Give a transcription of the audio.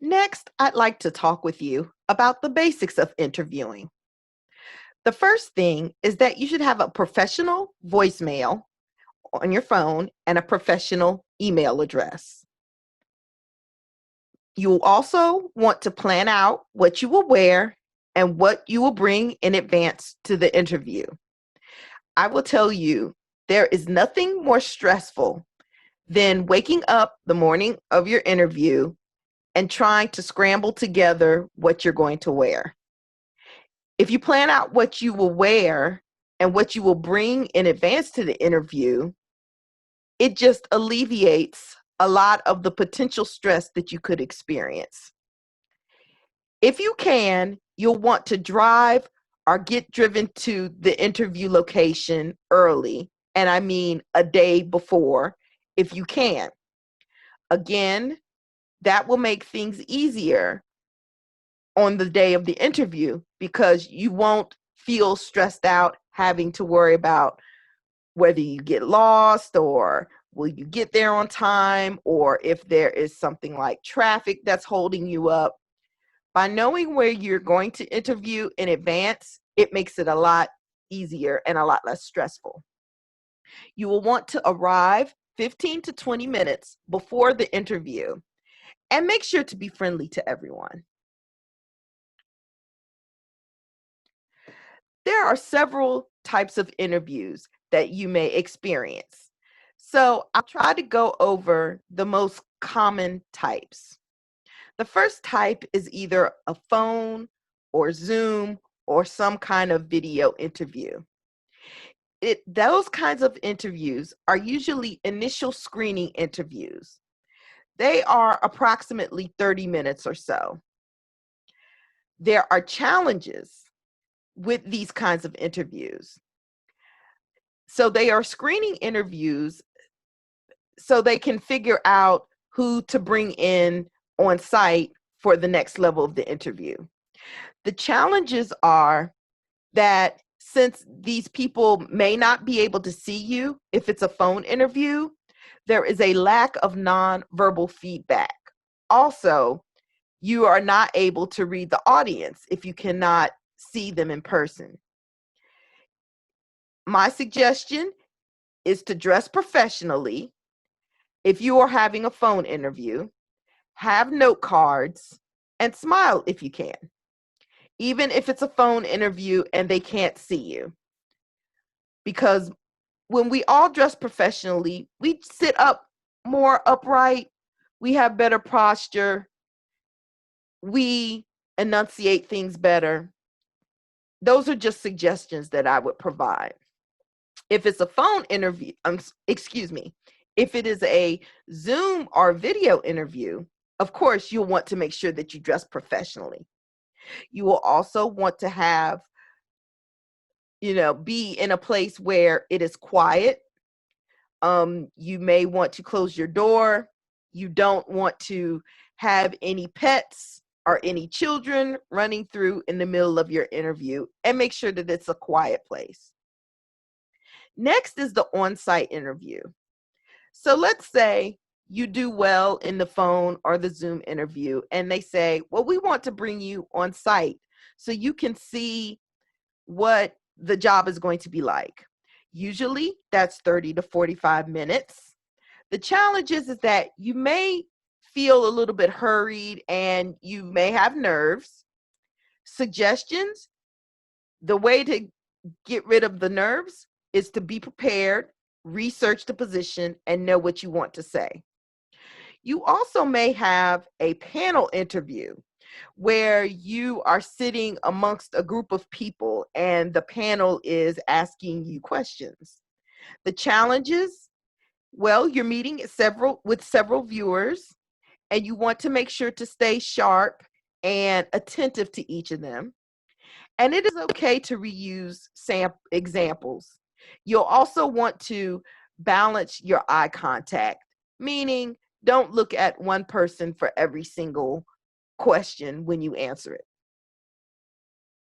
Next, I'd like to talk with you about the basics of interviewing. The first thing is that you should have a professional voicemail on your phone and a professional email address. You will also want to plan out what you will wear and what you will bring in advance to the interview. I will tell you, there is nothing more stressful than waking up the morning of your interview and trying to scramble together what you're going to wear. If you plan out what you will wear and what you will bring in advance to the interview, it just alleviates a lot of the potential stress that you could experience. If you can, you'll want to drive or get driven to the interview location early, and I mean a day before if you can. Again, that will make things easier on the day of the interview because you won't feel stressed out having to worry about whether you get lost or will you get there on time, or if there is something like traffic that's holding you up. By knowing where you're going to interview in advance, it makes it a lot easier and a lot less stressful. You will want to arrive 15 to 20 minutes before the interview and make sure to be friendly to everyone. There are several types of interviews that you may experience. So I'll try to go over the most common types. The first type is either a phone or Zoom or some kind of video interview. Those kinds of interviews are usually initial screening interviews. They are approximately 30 minutes or so. There are challenges with these kinds of interviews. So they are screening interviews so they can figure out who to bring in on site for the next level of the interview. The challenges are that since these people may not be able to see you if it's a phone interview, there is a lack of nonverbal feedback. Also, you are not able to read the audience if you cannot see them in person. My suggestion is to dress professionally. If you are having a phone interview, have note cards and smile if you can, even if it's a phone interview and they can't see you. Because when we all dress professionally, we sit up more upright, we have better posture, we enunciate things better. Those are just suggestions that I would provide. If it's a phone interview, if it is a Zoom or video interview, of course, you'll want to make sure that you dress professionally. You will also want to have, be in a place where it is quiet. You may want to close your door. You don't want to have any pets or any children running through in the middle of your interview, and make sure that it's a quiet place. Next is the on-site interview. So let's say you do well in the phone or the Zoom interview, and they say, well, we want to bring you on site so you can see what the job is going to be like. Usually that's 30 to 45 minutes. The challenge is that you may feel a little bit hurried and you may have nerves. Suggestions: the way to get rid of the nerves is to be prepared, research the position, and know what you want to say. You also may have a panel interview where you are sitting amongst a group of people and the panel is asking you questions. The challenges: well, you're meeting with several viewers and you want to make sure to stay sharp and attentive to each of them. And it is okay to reuse examples. You'll also want to balance your eye contact, meaning don't look at one person for every single question when you answer it.